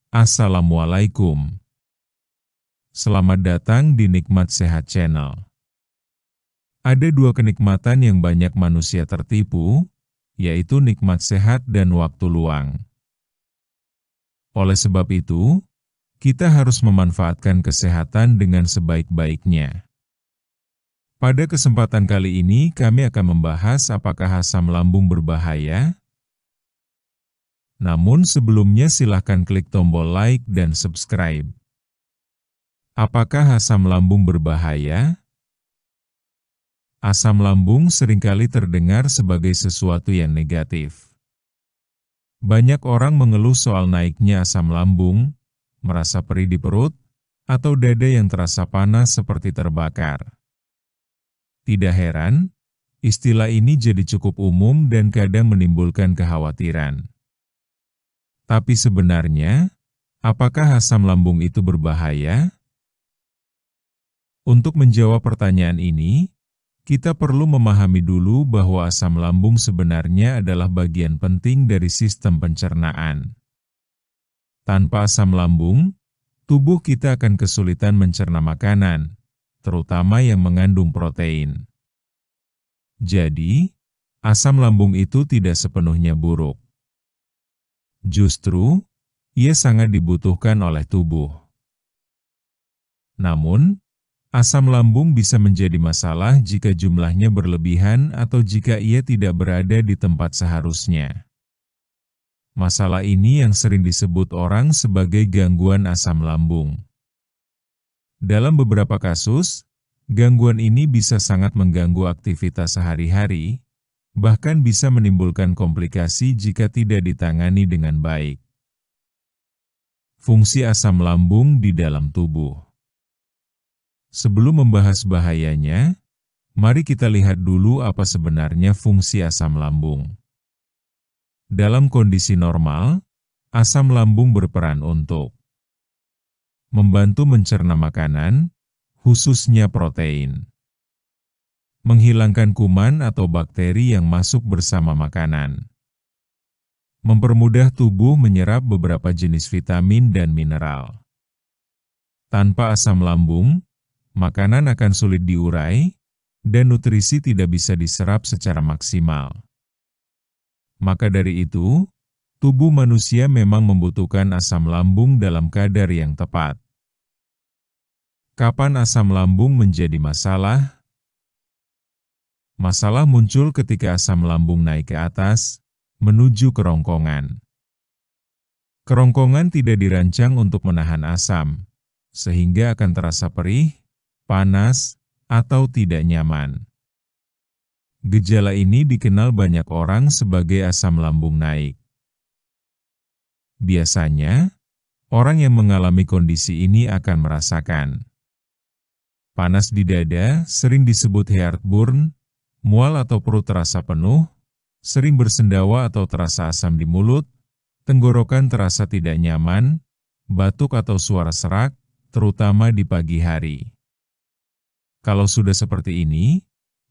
Assalamualaikum. Selamat datang di Nikmat Sehat Channel. Ada dua kenikmatan yang banyak manusia tertipu, yaitu nikmat sehat dan waktu luang. Oleh sebab itu, kita harus memanfaatkan kesehatan dengan sebaik-baiknya. Pada kesempatan kali ini, kami akan membahas apakah asam lambung berbahaya. Namun sebelumnya silahkan klik tombol like dan subscribe. Apakah asam lambung berbahaya? Asam lambung seringkali terdengar sebagai sesuatu yang negatif. Banyak orang mengeluh soal naiknya asam lambung, merasa perih di perut, atau dada yang terasa panas seperti terbakar. Tidak heran, istilah ini jadi cukup umum dan kadang menimbulkan kekhawatiran. Tapi sebenarnya, apakah asam lambung itu berbahaya? Untuk menjawab pertanyaan ini, kita perlu memahami dulu bahwa asam lambung sebenarnya adalah bagian penting dari sistem pencernaan. Tanpa asam lambung, tubuh kita akan kesulitan mencerna makanan, terutama yang mengandung protein. Jadi, asam lambung itu tidak sepenuhnya buruk. Justru, ia sangat dibutuhkan oleh tubuh. Namun, asam lambung bisa menjadi masalah jika jumlahnya berlebihan atau jika ia tidak berada di tempat seharusnya. Masalah ini yang sering disebut orang sebagai gangguan asam lambung. Dalam beberapa kasus, gangguan ini bisa sangat mengganggu aktivitas sehari-hari, bahkan bisa menimbulkan komplikasi jika tidak ditangani dengan baik. Fungsi asam lambung di dalam tubuh. Sebelum membahas bahayanya, mari kita lihat dulu apa sebenarnya fungsi asam lambung. Dalam kondisi normal, asam lambung berperan untuk membantu mencerna makanan, khususnya protein, menghilangkan kuman atau bakteri yang masuk bersama makanan, mempermudah tubuh menyerap beberapa jenis vitamin dan mineral. Tanpa asam lambung, makanan akan sulit diurai, dan nutrisi tidak bisa diserap secara maksimal. Maka dari itu, tubuh manusia memang membutuhkan asam lambung dalam kadar yang tepat. Kapan asam lambung menjadi masalah? Masalah muncul ketika asam lambung naik ke atas, menuju kerongkongan. Kerongkongan tidak dirancang untuk menahan asam, sehingga akan terasa perih, panas, atau tidak nyaman. Gejala ini dikenal banyak orang sebagai asam lambung naik. Biasanya, orang yang mengalami kondisi ini akan merasakan panas di dada, sering disebut heartburn, mual atau perut terasa penuh, sering bersendawa atau terasa asam di mulut, tenggorokan terasa tidak nyaman, batuk atau suara serak, terutama di pagi hari. Kalau sudah seperti ini,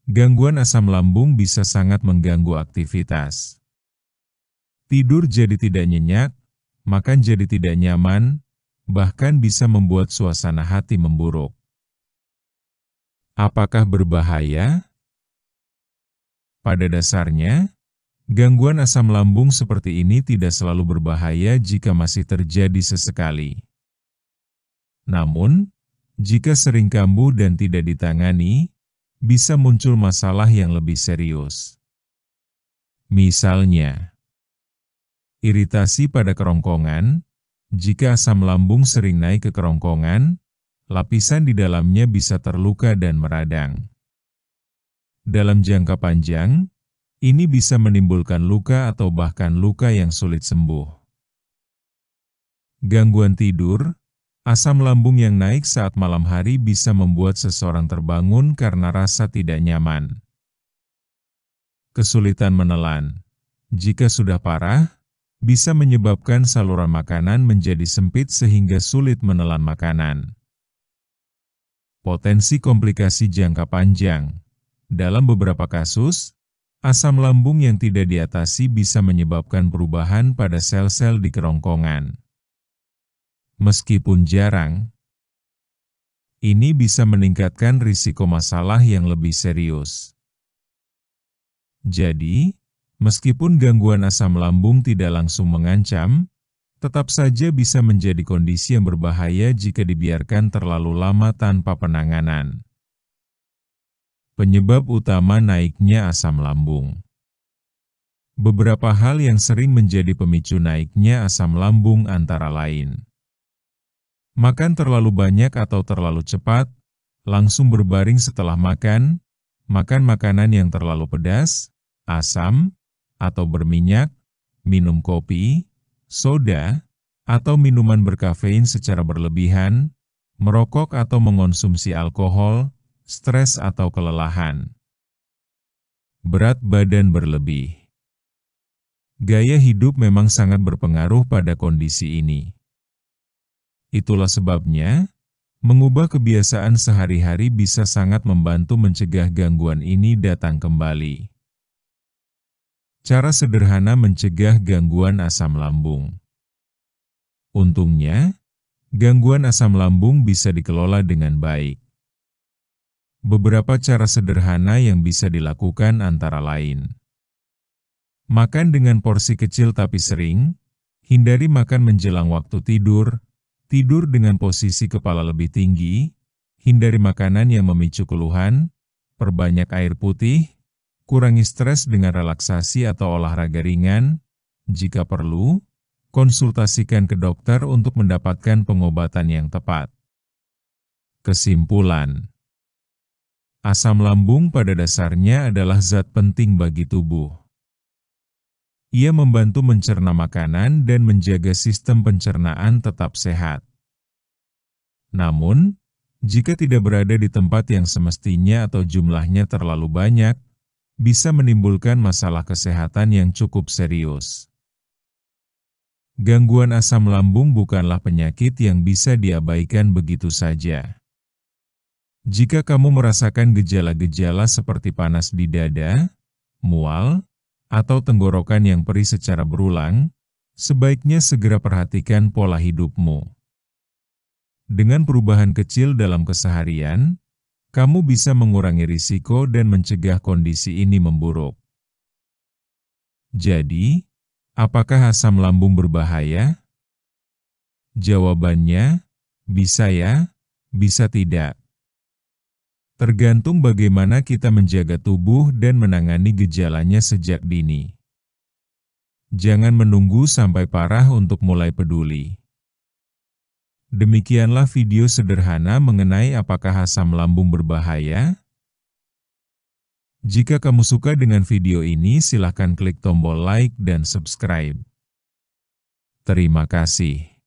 gangguan asam lambung bisa sangat mengganggu aktivitas. Tidur jadi tidak nyenyak, makan jadi tidak nyaman, bahkan bisa membuat suasana hati memburuk. Apakah berbahaya? Pada dasarnya, gangguan asam lambung seperti ini tidak selalu berbahaya jika masih terjadi sesekali. Namun, jika sering kambuh dan tidak ditangani, bisa muncul masalah yang lebih serius. Misalnya, iritasi pada kerongkongan. Jika asam lambung sering naik ke kerongkongan, lapisan di dalamnya bisa terluka dan meradang. Dalam jangka panjang, ini bisa menimbulkan luka atau bahkan luka yang sulit sembuh. Gangguan tidur. Asam lambung yang naik saat malam hari bisa membuat seseorang terbangun karena rasa tidak nyaman. Kesulitan menelan. Jika sudah parah, bisa menyebabkan saluran makanan menjadi sempit sehingga sulit menelan makanan. Potensi komplikasi jangka panjang. Dalam beberapa kasus, asam lambung yang tidak diatasi bisa menyebabkan perubahan pada sel-sel di kerongkongan. Meskipun jarang, ini bisa meningkatkan risiko masalah yang lebih serius. Jadi, meskipun gangguan asam lambung tidak langsung mengancam, tetap saja bisa menjadi kondisi yang berbahaya jika dibiarkan terlalu lama tanpa penanganan. Penyebab utama naiknya asam lambung. Beberapa hal yang sering menjadi pemicu naiknya asam lambung antara lain: makan terlalu banyak atau terlalu cepat, langsung berbaring setelah makan, makan makanan yang terlalu pedas, asam, atau berminyak, minum kopi, soda, atau minuman berkafein secara berlebihan, merokok atau mengonsumsi alkohol, stres atau kelelahan. Berat badan berlebih. Gaya hidup memang sangat berpengaruh pada kondisi ini. Itulah sebabnya, mengubah kebiasaan sehari-hari bisa sangat membantu mencegah gangguan ini datang kembali. Cara sederhana mencegah gangguan asam lambung. Untungnya, gangguan asam lambung bisa dikelola dengan baik. Beberapa cara sederhana yang bisa dilakukan antara lain: makan dengan porsi kecil tapi sering, hindari makan menjelang waktu tidur, tidur dengan posisi kepala lebih tinggi, hindari makanan yang memicu keluhan, perbanyak air putih, kurangi stres dengan relaksasi atau olahraga ringan, jika perlu, konsultasikan ke dokter untuk mendapatkan pengobatan yang tepat. Kesimpulan: asam lambung pada dasarnya adalah zat penting bagi tubuh. Ia membantu mencerna makanan dan menjaga sistem pencernaan tetap sehat. Namun, jika tidak berada di tempat yang semestinya atau jumlahnya terlalu banyak, bisa menimbulkan masalah kesehatan yang cukup serius. Gangguan asam lambung bukanlah penyakit yang bisa diabaikan begitu saja. Jika kamu merasakan gejala-gejala seperti panas di dada, mual, atau tenggorokan yang perih secara berulang, sebaiknya segera perhatikan pola hidupmu. Dengan perubahan kecil dalam keseharian, kamu bisa mengurangi risiko dan mencegah kondisi ini memburuk. Jadi, apakah asam lambung berbahaya? Jawabannya, bisa ya, bisa tidak. Tergantung bagaimana kita menjaga tubuh dan menangani gejalanya sejak dini. Jangan menunggu sampai parah untuk mulai peduli. Demikianlah video sederhana mengenai apakah asam lambung berbahaya. Jika kamu suka dengan video ini, silakan klik tombol like dan subscribe. Terima kasih.